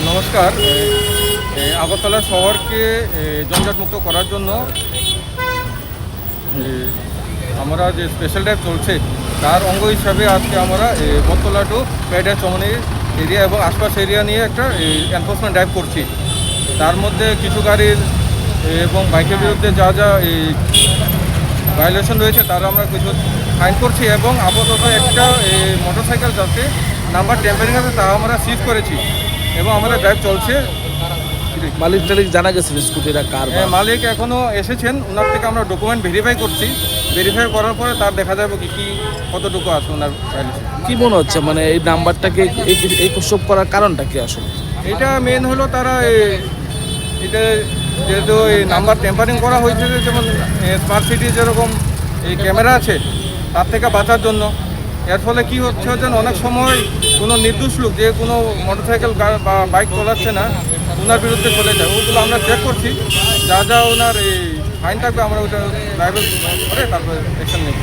নমস্কার। আগরতলা শহরকে জঞ্জাটমুক্ত করার জন্য আমরা যে স্পেশাল ড্রাইভ চলছে তার অঙ্গ হিসাবে আজকে আমরা বটতলা টু পেডা চমনি এরিয়া এবং আশপাশ এরিয়া নিয়ে একটা এনফোর্সমেন্ট ড্রাইভ করছি। তার মধ্যে কিছু গাড়ির এবং বাইকের বিরুদ্ধে যা যা ভায়োলেশন রয়েছে তারা আমরা কিছু ফাইন করছি এবং আপাতত একটা মোটরসাইকেল যাতে নাম্বার টেম্পারিং আছে তা আমরা সিজ করেছি এবং আমাদের ড্রাইভ চলছে। মালিক টালিক জানা গেছে স্কুটিটা কার? মালিক এখনও এসেছেন, ওনার থেকে আমরা ডকুমেন্ট ভেরিফাই করছি। ভেরিফাই করার পরে তার দেখা যাবে কি কতটুকু আছে ওনার ভায়োলেশন। কি মনে হচ্ছে মানে এই নাম্বারটাকে এই প্রসব করার কারণটা কি আসলে? এটা মেন হলো তারা এটা যেহেতু এই নাম্বার টেম্পারিং করা হয়েছে, যেমন স্মার্ট সিটি যেরকম এই ক্যামেরা আছে তার থেকে বাঁচার জন্য। এর ফলে কী হচ্ছে যেন অনেক সময় কোনো নির্দোষ লোক যে কোনো মোটরসাইকেল বা বাইক চালাচ্ছে না ওনার বিরুদ্ধে চলে যায়। ওগুলো আমরা চেক করছি, যা যা ওনার এই ফাইন থাকবে আমরা ওটা ড্রাইভার করে তারপরে অ্যাকশন নেব।